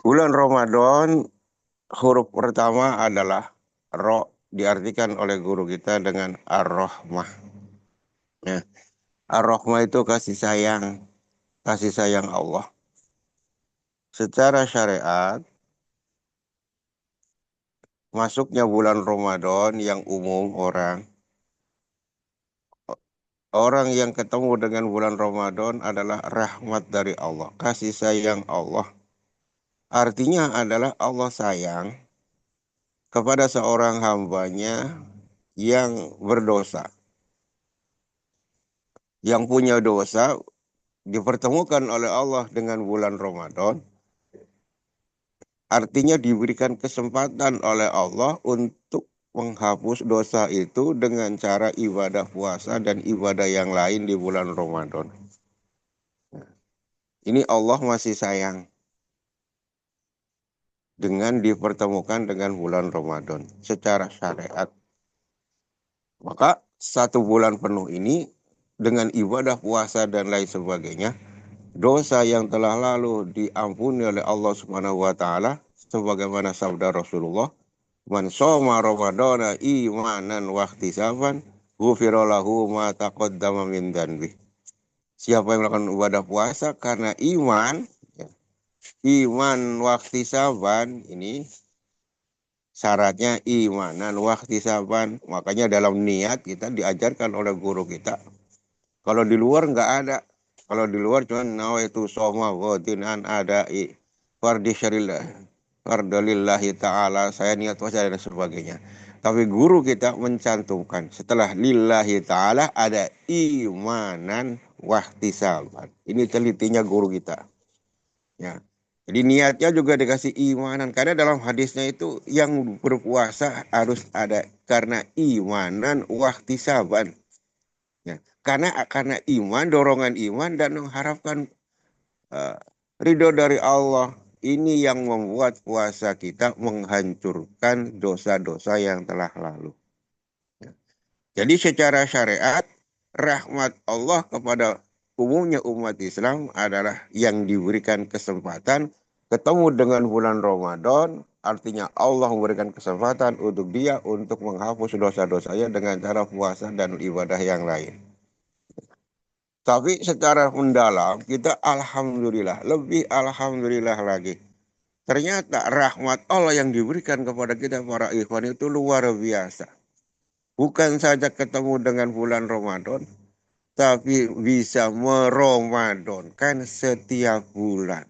Bulan Ramadan, huruf pertama adalah ro, diartikan oleh guru kita dengan ar-rahmah. Ya. Ar-rahmah itu kasih sayang Allah. Secara syariat, masuknya bulan Ramadan yang umum orang yang ketemu dengan bulan Ramadan adalah rahmat dari Allah, kasih sayang Allah. Artinya adalah Allah sayang kepada seorang hambanya yang berdosa, yang punya dosa dipertemukan oleh Allah dengan bulan Ramadan, artinya diberikan kesempatan oleh Allah untuk menghapus dosa itu dengan cara ibadah puasa dan ibadah yang lain di bulan Ramadan. Ini Allah masih sayang dengan dipertemukan dengan bulan Ramadan secara syariat. Maka satu bulan penuh ini dengan ibadah puasa dan lain sebagainya, dosa yang telah lalu diampuni oleh Allah Subhanahu wa taala sebagaimana sabda Rasulullah, "Man shoma Ramadana imanan wa ihtisaban, ghufira lahu ma taqaddama min dzanbi." Siapa yang melakukan ibadah puasa karena iman, ya, iman wa ihtisaban ini syaratnya imanan wa ihtisaban. Makanya dalam niat kita diajarkan oleh guru kita. Kalau di luar nggak ada. Kalau di luar cuma nawaitu soma wadinan ada fardi syarillah fardalillahi ta'ala, saya niat puasa dan sebagainya. Tapi guru kita mencantumkan setelah lillahi ta'ala ada imanan wahtisaban. Ini telitinya guru kita. Ya. Jadi niatnya juga dikasih imanan. Karena dalam hadisnya itu yang berpuasa harus ada karena imanan wahtisaban. Ya. Karena iman, dorongan iman dan mengharapkan uh, ridho dari Allah. Ini yang membuat puasa kita menghancurkan dosa-dosa yang telah lalu. Ya. Jadi secara syariat, rahmat Allah kepada umumnya umat Islam adalah yang diberikan kesempatan ketemu dengan bulan Ramadan. Artinya Allah memberikan kesempatan untuk dia untuk menghapus dosa-dosanya dengan cara puasa dan ibadah yang lain. Tapi secara mendalam kita alhamdulillah, lebih alhamdulillah lagi. Ternyata rahmat Allah yang diberikan kepada kita para ikhwan itu luar biasa. Bukan saja ketemu dengan bulan Ramadan, tapi bisa meromadonkan setiap bulan.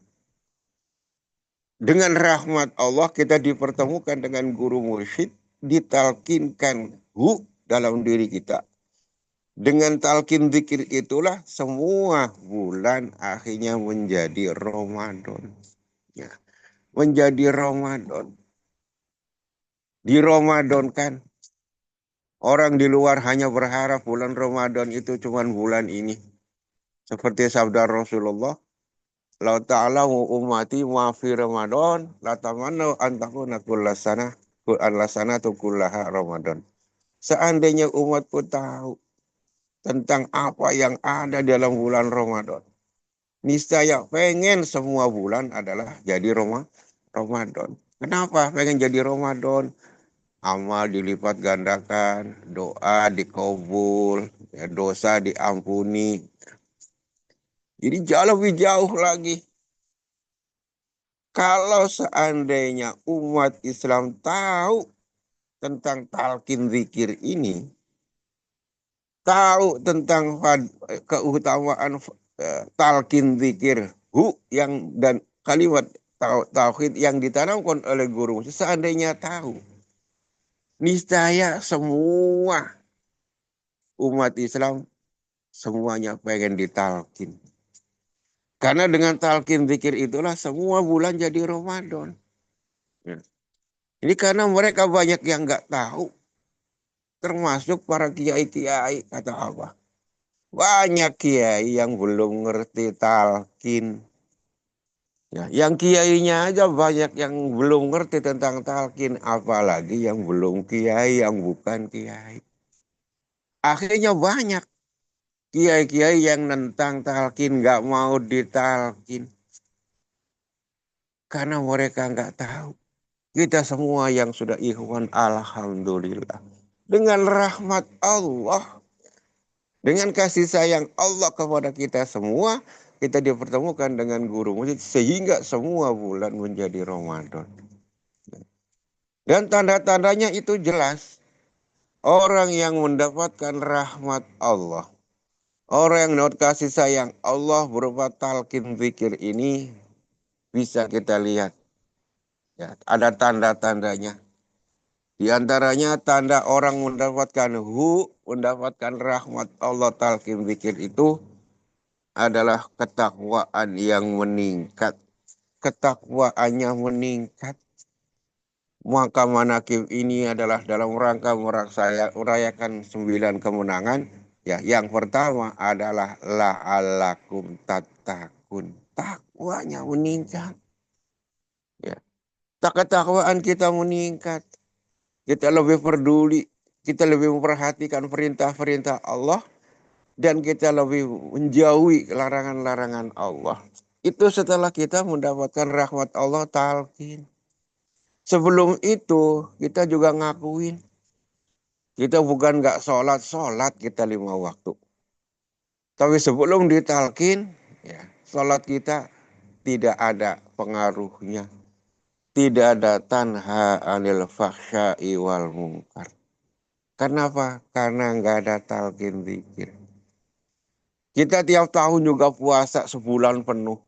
Dengan rahmat Allah kita dipertemukan dengan guru mursyid, ditalkinkan dalam diri kita. Dengan talqin zikir itulah semua bulan akhirnya menjadi Ramadan. Ya, menjadi Ramadan. Di Ramadan kan orang di luar hanya berharap bulan Ramadan itu cuma bulan ini. Seperti sabda Rasulullah, "La ta'lamu ummati ma fi Ramadan, la tamannu an takuna kullasana tu kullaha Ramadan." Seandainya umatku tahu tentang apa yang ada dalam bulan Ramadan, niscaya pengen semua bulan adalah jadi Ramadan. Kenapa pengen jadi Ramadan? Amal dilipat gandakan, doa dikabul, ya, dosa diampuni. Jadi jauh lebih jauh lagi. Kalau seandainya umat Islam tahu tentang talqin zikir ini, tahu tentang keutamaan talqin zikir yang dan kalimat tauhid yang ditanamkan oleh guru, seandainya tahu, niscaya semua umat Islam semuanya pengen ditalkin. Karena dengan talqin zikir itulah semua bulan jadi Ramadan. Ya. Ini karena mereka banyak yang nggak tahu, termasuk para kiai-kiai kata apa. Banyak kiai yang belum ngerti talqin. Ya, yang kiainya aja banyak yang belum ngerti tentang talqin, apalagi yang belum kiai, yang bukan kiai. Akhirnya banyak kiai-kiai yang nentang talqin, nggak mau ditalqin. Karena mereka nggak tahu. Kita semua yang sudah ikhwan, alhamdulillah. Dengan rahmat Allah, dengan kasih sayang Allah kepada kita semua, kita dipertemukan dengan guru musik sehingga semua bulan menjadi Ramadan. Dan tanda-tandanya itu jelas. Orang yang mendapatkan rahmat Allah, orang yang mendapat kasih sayang Allah berupa talqin zikir ini bisa kita lihat. Ya, ada tanda-tandanya. Di antaranya tanda orang mendapatkan rahmat Allah talqin zikir itu adalah ketakwaan yang meningkat. Ketakwaannya meningkat. Maka manakib ini adalah dalam rangka merayakan 9 kemenangan. Ya, yang pertama adalah la'allakum tattaqun. Takwanya meningkat. Ya. Ketakwaan kita meningkat. Kita lebih peduli, kita lebih memperhatikan perintah-perintah Allah, dan kita lebih menjauhi larangan-larangan Allah. Itu setelah kita mendapatkan rahmat Allah talqin. Sebelum itu kita juga ngakuin. Kita bukan nggak sholat kita 5 waktu. Tapi sebelum ditalqin, ya, sholat kita tidak ada pengaruhnya. Tidak ada tanha anil fahsya'i wal munkar. Kenapa? Karena nggak ada talqin zikir. Kita tiap tahun juga puasa sebulan penuh.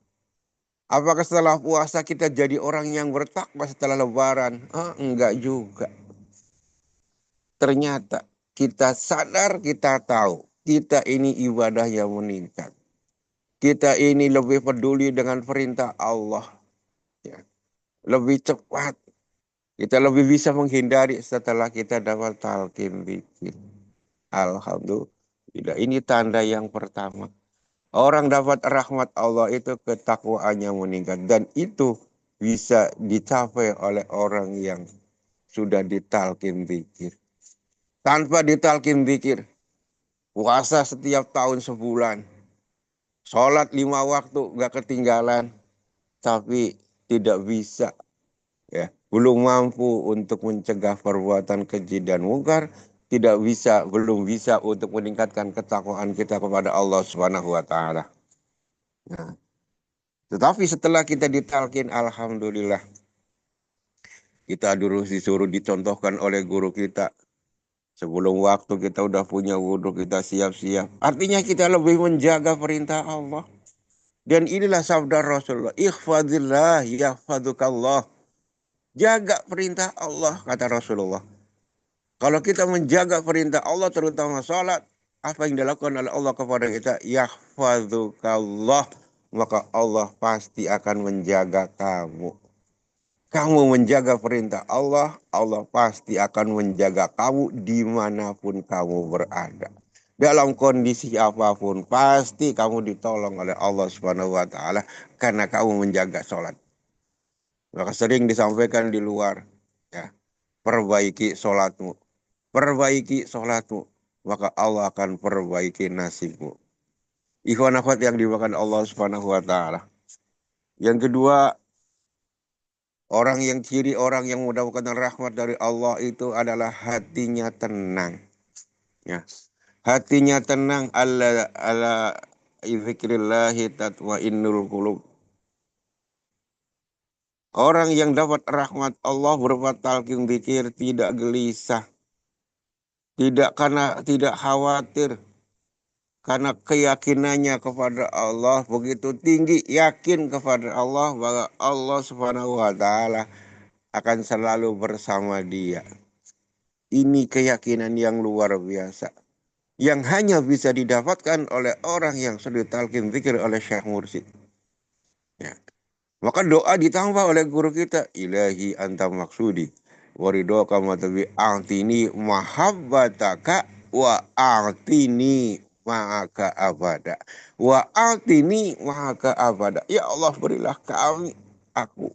Apakah setelah puasa kita jadi orang yang bertakwa setelah lebaran? Enggak juga. Ternyata kita sadar, kita tahu. Kita ini ibadah yang meningkat. Kita ini lebih peduli dengan perintah Allah. Ya. Lebih cepat. Kita lebih bisa menghindari setelah kita dapat talqin zikir. Alhamdulillah. Ini tanda yang pertama. Orang dapat rahmat Allah itu ketakwaannya meningkat. Dan itu bisa dicapai oleh orang yang sudah ditalqin zikir. Tanpa ditalqin zikir, puasa setiap tahun sebulan, sholat 5 waktu gak ketinggalan, tapi tidak bisa, ya, belum mampu untuk mencegah perbuatan keji dan mungkar, belum bisa untuk meningkatkan ketakwaan kita kepada Allah Subhanahu wa taala. Nah, tetapi setelah kita ditalqin, alhamdulillah, kita disuruh dicontohkan oleh guru kita. Sebelum waktu kita udah punya wudhu, kita siap-siap. Artinya kita lebih menjaga perintah Allah. Dan inilah sabda Rasulullah. Ikhfadillah yahfadukallah. Jaga perintah Allah, kata Rasulullah. Kalau kita menjaga perintah Allah, terutama salat, apa yang dilakukan oleh Allah kepada kita? Yahfadukallah. Maka Allah pasti akan menjaga kamu. Kamu menjaga perintah Allah, Allah pasti akan menjaga kamu dimanapun kamu berada. Dalam kondisi apapun, pasti kamu ditolong oleh Allah Subhanahu wa taala karena kamu menjaga sholat. Maka sering disampaikan di luar, ya, perbaiki sholatmu. Perbaiki sholatmu, maka Allah akan perbaiki nasibmu. Ikhwan akhwat yang dimakan Allah Subhanahu wa taala. Yang kedua, ciri orang yang mendapatkan rahmat dari Allah itu adalah hatinya tenang. Ya. Hatinya tenang, ala zikrillahi tatmainnul qulub. Orang yang dapat rahmat Allah berupa talqin zikir tidak gelisah. Tidak khawatir. Karena keyakinannya kepada Allah begitu tinggi, yakin kepada Allah bahwa Allah Subhanahu wa taala akan selalu bersama dia. Ini keyakinan yang luar biasa. Yang hanya bisa didapatkan oleh orang yang sudah talqin zikir oleh Syekh Mursyid. Ya. Maka doa ditambah oleh guru kita. Ilahi anta maksudi. Waridoka matabi a'tini mahabbataka wa a'tini ma'aka abada. Wa a'tini ma'aka abada. Ya Allah, berilah aku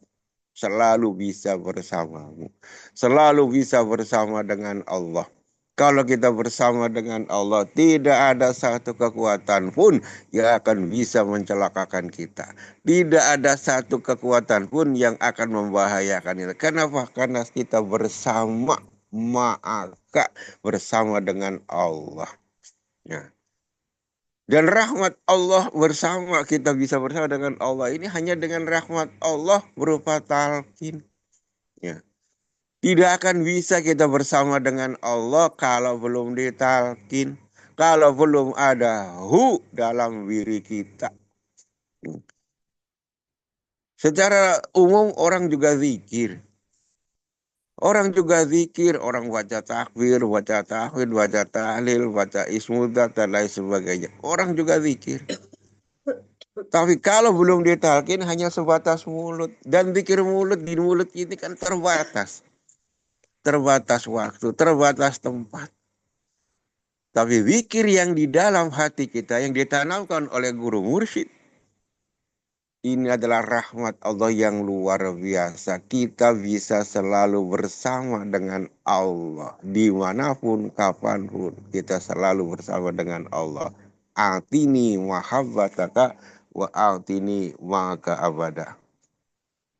selalu bisa bersamamu. Selalu bisa bersama dengan Allah. Kalau kita bersama dengan Allah, tidak ada satu kekuatan pun yang akan bisa mencelakakan kita. Tidak ada satu kekuatan pun yang akan membahayakan kita. Kenapa? Karena kita bersama, maka bersama dengan Allah. Ya. Dan rahmat Allah bersama, kita bisa bersama dengan Allah. Ini hanya dengan rahmat Allah berupa talqin. Ya. Tidak akan bisa kita bersama dengan Allah kalau belum ditalkin. Kalau belum ada hu dalam diri kita. Secara umum orang juga zikir. Orang juga zikir, orang baca takbir, baca tahmid, baca tahlil, baca ismudat, dan lain sebagainya. Orang juga zikir. Tapi kalau belum ditalkin hanya sebatas mulut. Dan zikir mulut di mulut ini kan terbatas. Terbatas waktu, terbatas tempat. Tapi zikir yang di dalam hati kita, yang ditanamkan oleh guru mursyid, ini adalah rahmat Allah yang luar biasa. Kita bisa selalu bersama dengan Allah. Dimanapun, kapanpun, kita selalu bersama dengan Allah. Atini mahabbataka wa atini maka abada.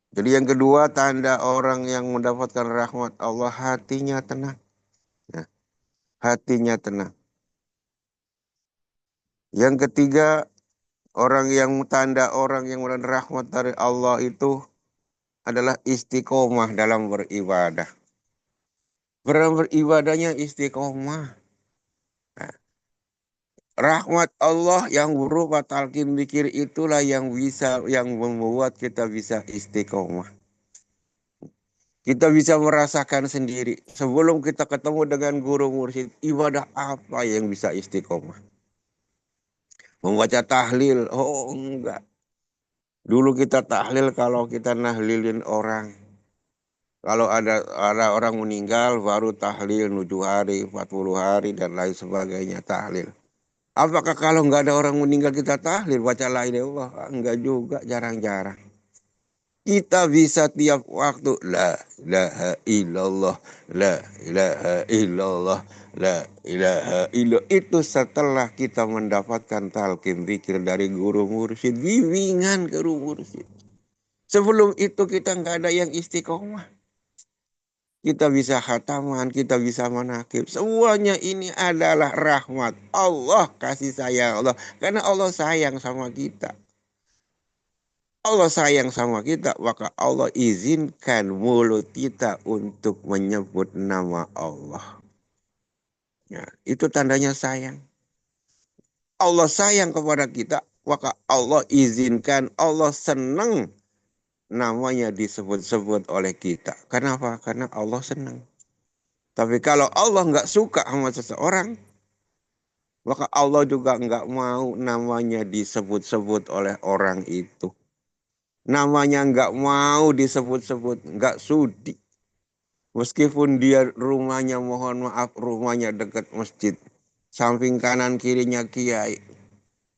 Jadi yang kedua, tanda orang yang mendapatkan rahmat Allah, hatinya tenang. Ya, hatinya tenang. Yang ketiga, orang yang mendapat rahmat dari Allah itu adalah istiqomah dalam beribadah. Beribadahnya istiqomah. Nah, rahmat Allah yang berupa talqin zikir itulah yang membuat kita bisa istiqomah. Kita bisa merasakan sendiri sebelum kita ketemu dengan guru mursyid, ibadah apa yang bisa istiqomah? Membaca tahlil, oh enggak. Dulu kita tahlil kalau kita nahlilin orang. Kalau ada orang meninggal baru tahlil 7 hari, 40 hari dan lain sebagainya tahlil. Apakah kalau nggak ada orang meninggal kita tahlil baca la ilaha illallah? Enggak juga, jarang-jarang. Kita bisa tiap waktu la ilaha illallah, la ilaha illallah, la ilaha illallah. Itu setelah kita mendapatkan talqin zikir dari guru mursyid, bimbingan guru mursyid. Sebelum itu kita nggak ada yang istiqomah. Kita bisa khataman, kita bisa manakib. Semuanya ini adalah rahmat Allah, kasih sayang Allah. Karena Allah sayang sama kita. Allah sayang sama kita, maka Allah izinkan mulut kita untuk menyebut nama Allah. Ya, itu tandanya sayang. Allah sayang kepada kita, maka Allah izinkan, Allah senang namanya disebut-sebut oleh kita. Kenapa? Karena Allah senang. Tapi kalau Allah nggak suka sama seseorang, maka Allah juga nggak mau namanya disebut-sebut oleh orang itu. Namanya nggak mau disebut-sebut, nggak sudi. Meskipun dia rumahnya, mohon maaf, rumahnya dekat masjid. Samping kanan kirinya kiai.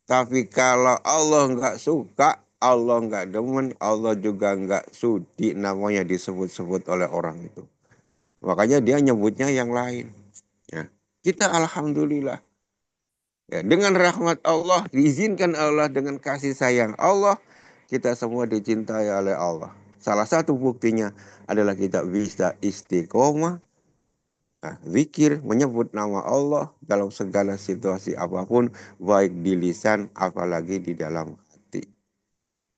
Tapi kalau Allah nggak suka, Allah nggak demen, Allah juga nggak sudi namanya disebut-sebut oleh orang itu. Makanya dia nyebutnya yang lain. Ya. Kita alhamdulillah. Ya, dengan rahmat Allah, diizinkan Allah dengan kasih sayang Allah, kita semua dicintai oleh Allah. Salah satu buktinya adalah kita bisa istiqomah, nah, zikir, menyebut nama Allah dalam segala situasi apapun, baik di lisan, apalagi di dalam hati.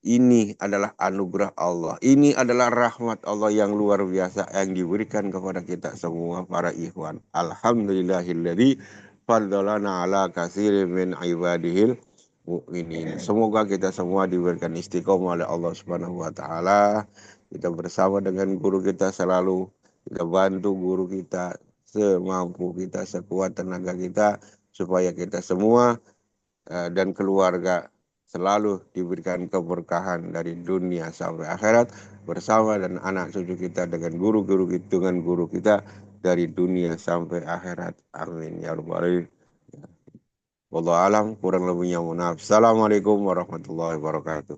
Ini adalah anugerah Allah. Ini adalah rahmat Allah yang luar biasa yang diberikan kepada kita semua para ikhwan. Alhamdulillahilladzi faddalana ala katsirin min ibadihil mu'minin. Semoga kita semua diberikan istiqomah oleh Allah Subhanahu wa taala. Kita bersama dengan guru kita selalu, kita bantu guru kita semampu kita, sekuat tenaga kita, supaya kita semua dan keluarga selalu diberikan keberkahan dari dunia sampai akhirat, bersama dan anak cucu kita dengan guru kita dari dunia sampai akhirat. Amin ya rabbal alamin. Wallahu alam, kurang lebihnya mohon maaf. Assalamualaikum warahmatullahi wabarakatuh.